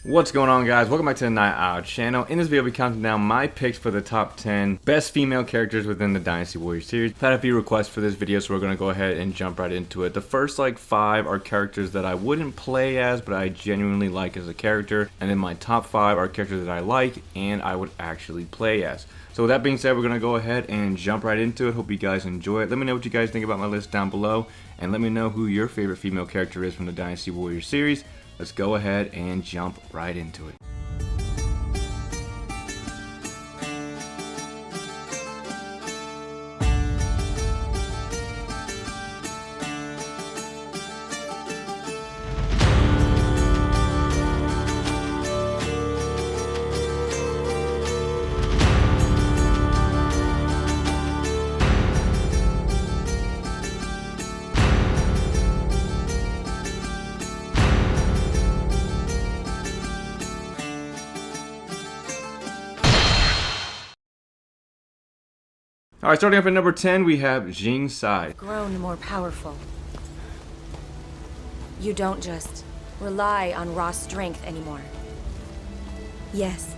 What's going on, guys? Welcome back to the Night Owl channel. In this video, I'll be counting down my picks for the top 10 best female characters within the Dynasty Warriors series. I've had a few requests for this video, so we're going to go ahead and jump right into it. The first five are characters that I wouldn't play as, but I genuinely like as a character. And then my top 5 are characters that I like and I would actually play as. So with that being said, we're going to go ahead and jump right into it. Hope you guys enjoy it. Let me know what you guys think about my list down below. And let me know who your favorite female character is from the Dynasty Warriors series. Let's go ahead and jump right into it. Alright, starting up at number 10, we have Jing Sai. Grown more powerful. You don't just rely on raw strength anymore. Yes,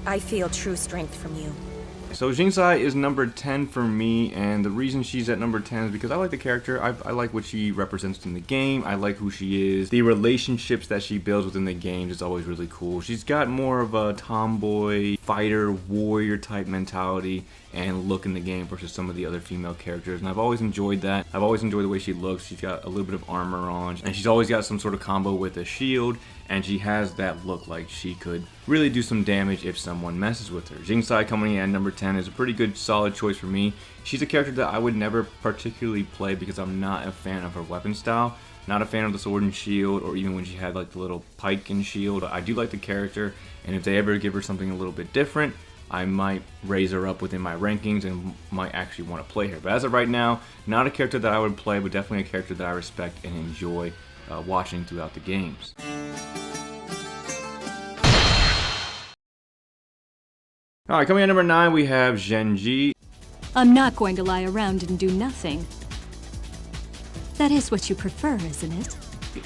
I feel true strength from you. So Jing Sai is number 10 for me, and the reason she's at number 10 is because I like the character. I like what she represents in the game. I like who she is. The relationships that she builds within the game is always really cool. She's got more of a tomboy, fighter, warrior type mentality and look in the game versus some of the other female characters, and I've always enjoyed that. I've always enjoyed the way she looks. She's got a little bit of armor on, and she's always got some sort of combo with a shield, and she has that look like she could really do some damage if someone messes with her. Jing Sai coming in at number 10 is a pretty good solid choice for me. She's a character that I would never particularly play because I'm not a fan of her weapon style. Not a fan of the sword and shield, or even when she had like the little pike and shield. I do like the character, and if they ever give her something a little bit different, I might raise her up within my rankings and might actually want to play her. But as of right now, not a character that I would play, but definitely a character that I respect and enjoy watching throughout the games. Alright, coming in at number 9, we have Zhen Ji. I'm not going to lie around and do nothing. That is what you prefer, isn't it?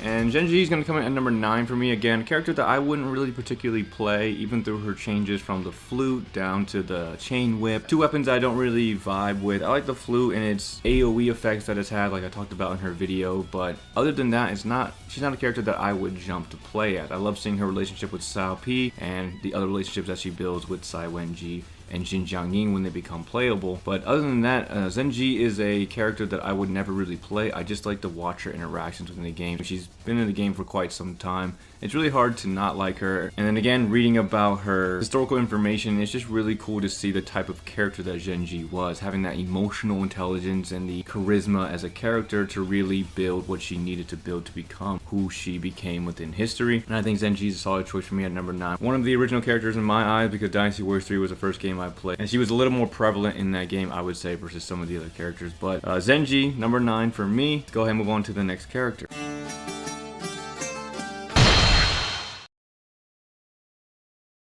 And Zhen Ji is going to come in at number 9 for me. Again, a character that I wouldn't really particularly play, even through her changes from the flute down to the chain whip. Two weapons I don't really vibe with. I like the flute and its AoE effects that it's had, like I talked about in her video, but other than that, she's not a character that I would jump to play at. I love seeing her relationship with Cao Pi and the other relationships that she builds with Cai Wenji and Jin Jiangyin when they become playable. But other than that, Zhen Ji is a character that I would never really play. I just like to watch her interactions within the game. She's been in the game for quite some time. It's really hard to not like her. And then again, reading about her historical information, it's just really cool to see the type of character that Zhen Ji was, having that emotional intelligence and the charisma as a character to really build what she needed to build to become who she became within history. And I think Zhen Ji is a solid choice for me at number 9. One of the original characters in my eyes, because Dynasty Warriors 3 was the first game I played, and she was a little more prevalent in that game, I would say, versus some of the other characters. But Zhen Ji, number 9 for me. Let's go ahead and move on to the next character.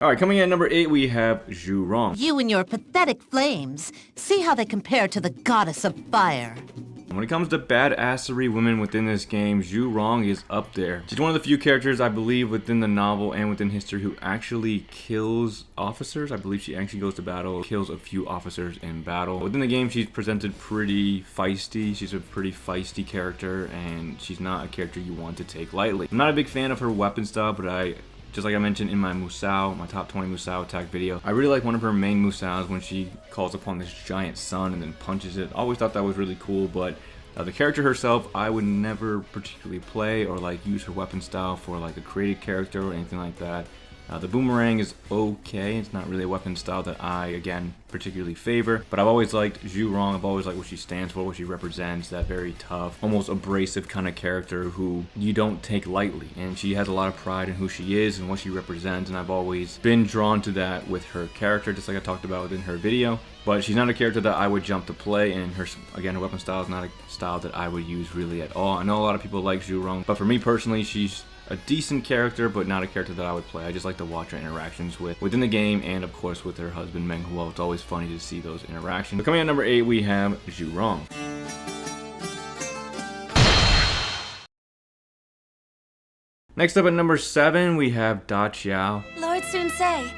Alright, coming in at number 8, we have Zhu Rong. You and your pathetic flames. See how they compare to the goddess of fire. When it comes to badassery women within this game, Zhu Rong is up there. She's one of the few characters, I believe, within the novel and within history who actually kills officers. I believe she actually goes to battle, kills a few officers in battle. Within the game, she's presented pretty feisty. She's a pretty feisty character, and she's not a character you want to take lightly. I'm not a big fan of her weapon style, but just like I mentioned in my Musou, my top 20 Musou attack video, I really like one of her main Musous when she calls upon this giant sun and then punches it. I always thought that was really cool, but the character herself, I would never particularly play or like use her weapon style for like a created character or anything like that. The boomerang is okay. It's not really a weapon style that I, again, particularly favor. But I've always liked Zhu Rong. I've always liked what she stands for, what she represents. That very tough, almost abrasive kind of character who you don't take lightly. And she has a lot of pride in who she is and what she represents. And I've always been drawn to that with her character, just like I talked about within her video. But she's not a character that I would jump to play, and her weapon style is not a style that I would use really at all. I know a lot of people like Zhu Rong, but for me personally, she's a decent character, but not a character that I would play. I just like to watch her interactions within the game, and of course with her husband Meng Huo. It's always funny to see those interactions. But coming in at number 8, we have Zhu Rong. Next up at number 7, we have Da Qiao. Lord Sun-Se,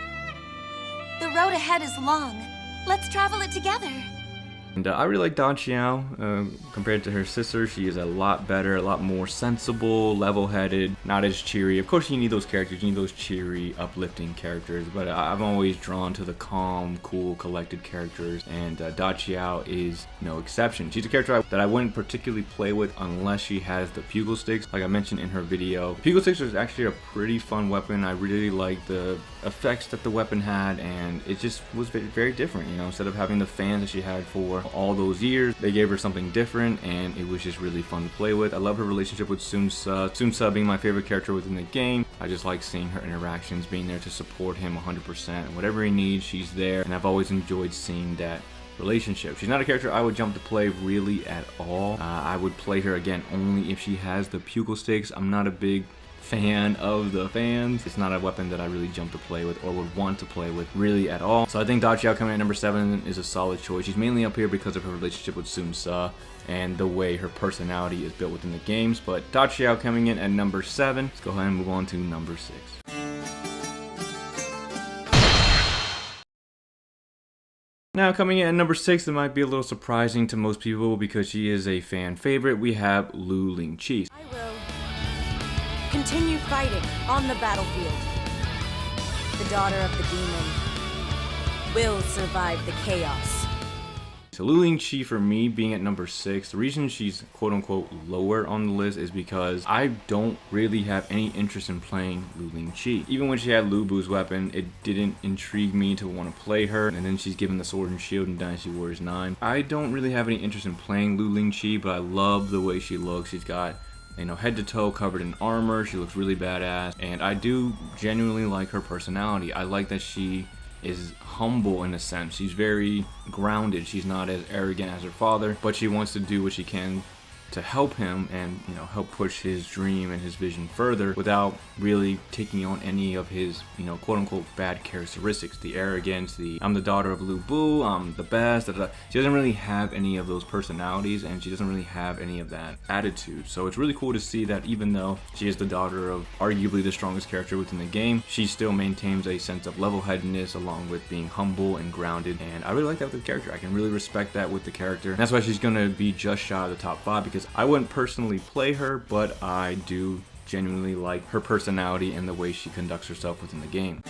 the road ahead is long. Let's travel it together. And I really like Da Qiao. Compared to her sister, she is a lot better, a lot more sensible, level-headed, not as cheery. Of course, you need those characters, you need those cheery, uplifting characters, but I'm always drawn to the calm, cool, collected characters, and Da Qiao is no exception. She's a character that I wouldn't particularly play with unless she has the Pugil Sticks, like I mentioned in her video. Pugil Sticks is actually a pretty fun weapon. I really like the effects that the weapon had, and it just was very different, you know. Instead of having the fans that she had for all those years, they gave her something different, and it was just really fun to play with. I love her relationship with Sun-Se. Sun-Se being my favorite character within the game. I just like seeing her interactions, being there to support him 100%. Whatever he needs, she's there, and I've always enjoyed seeing that relationship. She's not a character I would jump to play really at all. I would play her again only if she has the Pugil Sticks. I'm not a big fan of the fans. It's not a weapon that I really jump to play with or would want to play with really at all. So I think Da Qiao coming at number 7 is a solid choice. She's mainly up here because of her relationship with Sun-Se and the way her personality is built within the games. But Da Qiao coming in at number 7. Let's go ahead and move on to number 6. Now coming in at number 6, it might be a little surprising to most people because she is a fan favorite. We have Lu Lingqi. I will continue fighting on the battlefield. The daughter of the demon will survive the chaos. So Lu Lingqi for me being at number 6, the reason she's quote-unquote lower on the list is because I don't really have any interest in playing Lu Lingqi. Even when she had Lu Bu's weapon, it didn't intrigue me to want to play her, and then she's given the sword and shield in Dynasty Warriors 9. I don't really have any interest in playing Lu Lingqi, but I love the way she looks. She's got, you know, head to toe covered in armor. She looks really badass, and I do genuinely like her personality. I like that she is humble in a sense. She's very grounded. She's not as arrogant as her father, but she wants to do what she can to help him and, you know, help push his dream and his vision further without really taking on any of his, you know, quote unquote bad characteristics. The arrogance, the I'm the daughter of Lu Bu, I'm the best. She doesn't really have any of those personalities, and she doesn't really have any of that attitude. So it's really cool to see that even though she is the daughter of arguably the strongest character within the game, she still maintains a sense of level-headedness along with being humble and grounded. And I really like that with the character. I can really respect that with the character. And that's why she's gonna be just shy of the top 5, because I wouldn't personally play her, but I do genuinely like her personality and the way she conducts herself within the game.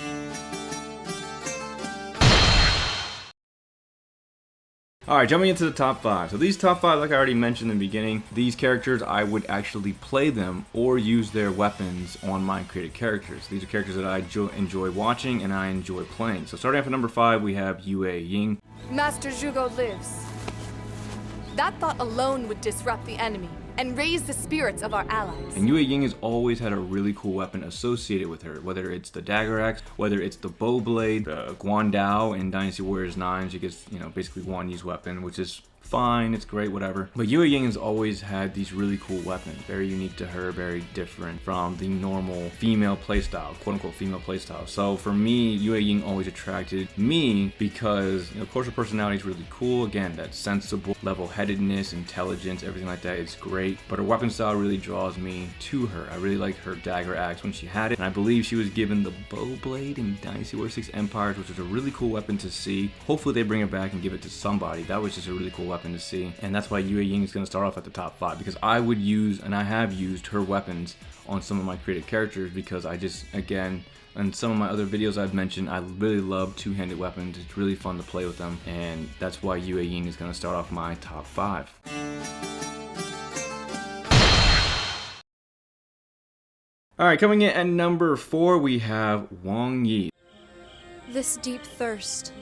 Alright, jumping into the top 5. So these top 5, like I already mentioned in the beginning, these characters I would actually play them or use their weapons on my created characters. These are characters that I enjoy watching and I enjoy playing. So starting off at number 5, we have Yue Ying. Master Zhugo lives. That thought alone would disrupt the enemy and raise the spirits of our allies. And Yue Ying has always had a really cool weapon associated with her, whether it's the dagger axe, whether it's the bow blade, Guan Dao in Dynasty Warriors 9, she gets, you know, basically Guan Yi's weapon, which is fine, it's great, whatever. But Yue Ying has always had these really cool weapons, very unique to her, very different from the normal female playstyle, quote unquote female playstyle. So for me, Yue Ying always attracted me because, you know, of course her personality is really cool. Again, that sensible, level-headedness, intelligence, everything like that is great. But her weapon style really draws me to her. I really like her dagger axe when she had it. And I believe she was given the bow blade in Dynasty Warriors 6 Empires, which was a really cool weapon to see. Hopefully they bring it back and give it to somebody. That was just a really cool weapon to see, and that's why Yue Ying is going to start off at the top 5, because I would use, and I have used her weapons on some of my created characters, because I just, again, in some of my other videos I've mentioned, I really love two-handed weapons. It's really fun to play with them, and that's why Yue Ying is going to start off my top 5. Alright, coming in at number 4, we have Wang Yi. This deep thirst,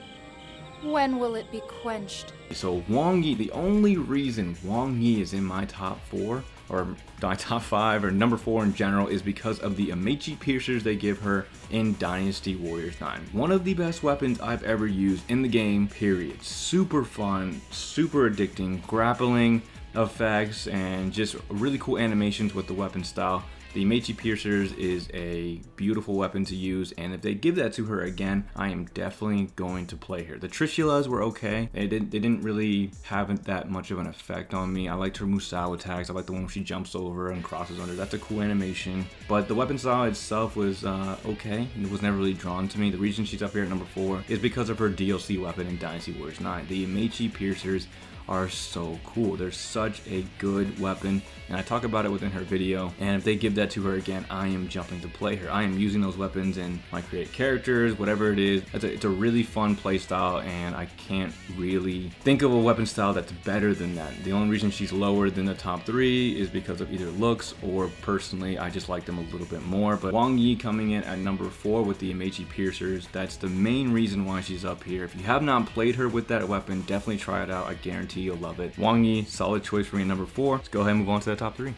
when will it be quenched? So Wang Yi, the only reason Wang Yi is in my top 4, or my top 5, or number 4 in general, is because of the Amechi piercers they give her in Dynasty Warriors 9. One of the best weapons I've ever used in the game, period. Super fun, super addicting, grappling effects, and just really cool animations with the weapon style. The Meiji Piercers is a beautiful weapon to use, and if they give that to her again, I am definitely going to play her. The Trishulas were okay. They didn't really have that much of an effect on me. I liked her Musou attacks. I like the one where she jumps over and crosses under. That's a cool animation. But the weapon style itself was okay. It was never really drawn to me. The reason she's up here at number 4 is because of her DLC weapon in Dynasty Warriors 9. The Meiji Piercers are so cool. They're such a good weapon, and I talk about it within her video, and if they give that to her again, I am jumping to play her. I am using those weapons in my create characters, whatever it is. It's a really fun play style, and I can't really think of a weapon style that's better than that. The only reason she's lower than the top 3 is because of either looks or personally I just like them a little bit more. But Wang Yi coming in at number 4 with the Meiji Piercers, that's the main reason why she's up here. If you have not played her with that weapon, definitely try it out. I guarantee you'll love it. Wang Yi, solid choice for me at number 4. Let's go ahead and move on to the top 3.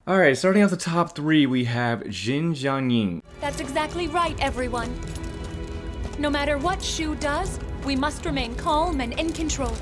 Alright, starting off the top 3, we have Jin Jianying. That's exactly right, everyone. No matter what Shu does, we must remain calm and in control.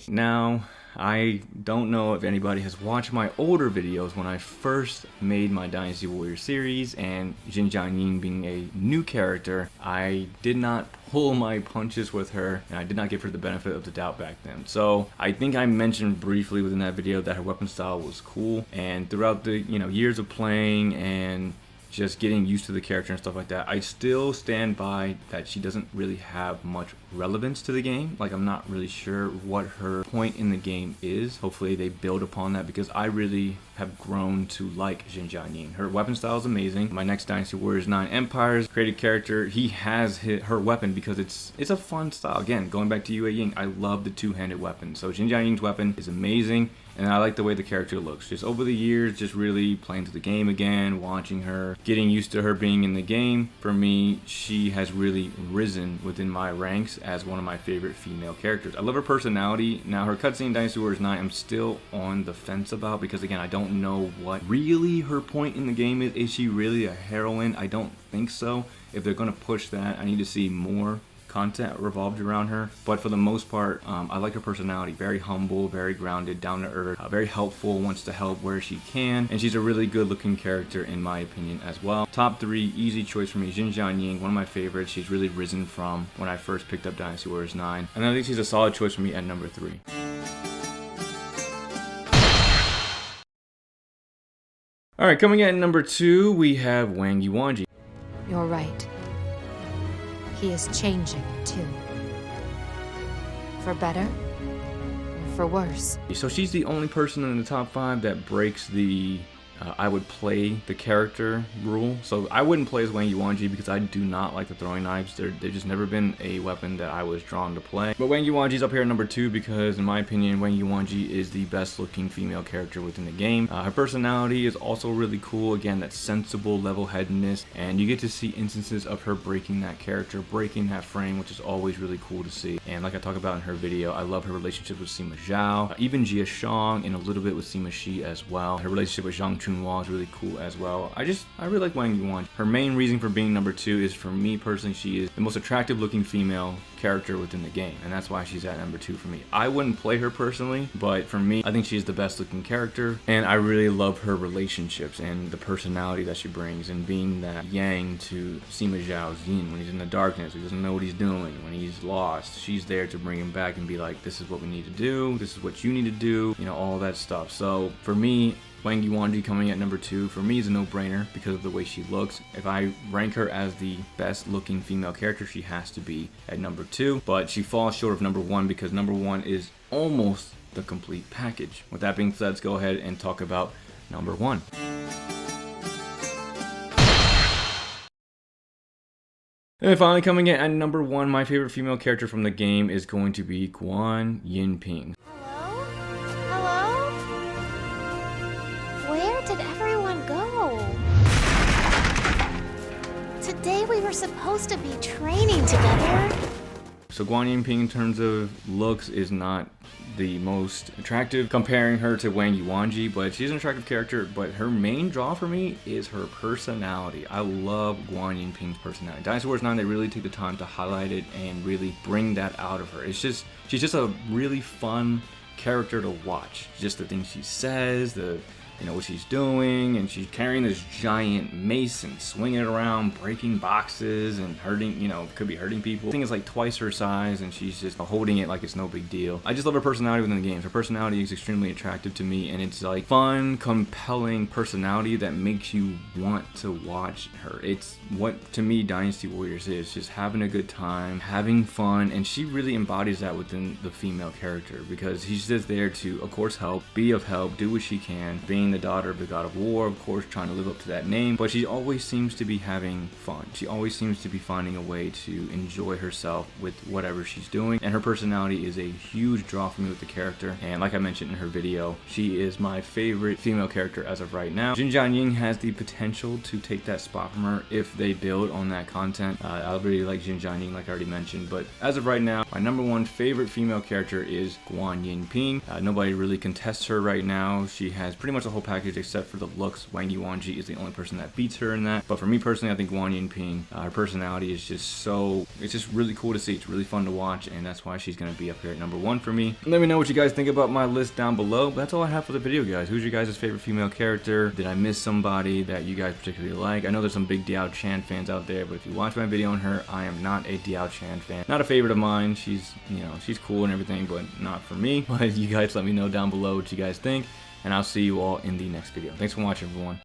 Now, I don't know if anybody has watched my older videos when I first made my Dynasty Warriors series, and Jin Jianying being a new character, I did not pull my punches with her, and I did not give her the benefit of the doubt back then. So I think I mentioned briefly within that video that her weapon style was cool, and throughout the years of playing and just getting used to the character and stuff like that, I still stand by that she doesn't really have much relevance to the game. Like, I'm not really sure what her point in the game is. Hopefully they build upon that, because I really have grown to like Jin Jianying. Her weapon style is amazing. My next Dynasty Warriors 9 Empires created character, he has her weapon because it's a fun style. Again, going back to Yue Ying, I love the two-handed weapon. So Jin Jianying's weapon is amazing, and I like the way the character looks. Just over the years, just really playing through the game again, watching her, getting used to her being in the game. For me, she has really risen within my ranks as one of my favorite female characters. I love her personality. Now, her cutscene in Dynasty Warriors 9, I'm still on the fence about, because again, I don't know what really her point in the game is. Is she really a heroine? I don't think so. If they're gonna push that, I need to see more content revolved around her. But for the most part, I like her personality. Very humble, very grounded, down to earth, very helpful, wants to help where she can, and she's a really good looking character in my opinion as well. Top 3, easy choice for me, Jin Jianying, one of my favorites. She's really risen from when I first picked up Dynasty Warriors 9, and I think she's a solid choice for me at number 3. Alright, coming in at number 2, we have Wang Yuanji. You're right. He is changing, too. For better, or for worse. So she's the only person in the top 5 that breaks the I would play the character rule. So I wouldn't play as Wang Yuanji because I do not like the throwing knives. They've just never been a weapon that I was drawn to play. But Wang Yuanji's up here at number 2 because, in my opinion, Wang Yuanji is the best looking female character within the game. Her personality is also really cool. Again, that sensible level-headedness, and you get to see instances of her breaking that character, breaking that frame, which is always really cool to see. And like I talk about in her video, I love her relationship with Sima Zhao, even Jia Shang, and a little bit with Sima Shi as well. Her relationship with Zhang Chunhua is really cool as well. I really like Wang Yuanji. Her main reason for being number 2 is, for me personally, she is the most attractive looking female character within the game, and that's why she's at number 2 for me. I wouldn't play her personally, but for me, I think she's the best looking character, and I really love her relationships and the personality that she brings, and being that yang to Sima Zhao's yin. When he's in the darkness, he doesn't know what he's doing. When he's lost, she's there to bring him back and be like, this is what we need to do, this is what you need to do, all that stuff. So for me, Wang Yuanji coming at number 2 for me is a no-brainer because of the way she looks. If I rank her as the best looking female character, she has to be at number 2, but she falls short of number 1 because number 1 is almost the complete package. With that being said, let's go ahead and talk about number 1. And finally, coming in at number 1, my favorite female character from the game is going to be Guan Yinping. Did everyone go? Today we were supposed to be training together. So Guan Yinping, in terms of looks, is not the most attractive, comparing her to Wang Yuanji, but she's an attractive character. But her main draw for me is her personality. I love Guan Yinping's personality. Dynasty Warriors 9, they really take the time to highlight it and really bring that out of her. She's just a really fun character to watch. Just the things she says, what she's doing, and she's carrying this giant mace and swinging it around, breaking boxes and hurting, could be hurting people. The thing is like twice her size, and she's just holding it like it's no big deal. I just love her personality within the games. Her personality is extremely attractive to me, and it's like fun, compelling personality that makes you want to watch her. It's what, to me, Dynasty Warriors is, just having a good time, having fun, and she really embodies that within the female character, because she's just there to, of course, help, be of help, do what she can, being the daughter of the god of war, of course, trying to live up to that name, but she always seems to be having fun. She always seems to be finding a way to enjoy herself with whatever she's doing, and her personality is a huge draw for me with the character. And like I mentioned in her video, she is my favorite female character as of right now. Jin Jianying has the potential to take that spot from her if they build on that content. I really like Jin Jianying, like I already mentioned, but as of right now, my number one favorite female character is Guan Yinping. Nobody really contests her right now. She has pretty much the whole package except for the looks. Wang Yuanji is the only person that beats her in that. But for me personally, I think Guan Yinping, her personality is just it's just really cool to see. It's really fun to watch, and that's why she's going to be up here at number one for me. Let me know what you guys think about my list down below. But that's all I have for the video, guys. Who's your guys' favorite female character? Did I miss somebody that you guys particularly like? I know there's some big Diao Chan fans out there, but if you watch my video on her, I am not a Diao Chan fan. Not a favorite of mine. She's, she's cool and everything, but not for me. But you guys let me know down below what you guys think, and I'll see you all in the next video. Thanks for watching, everyone.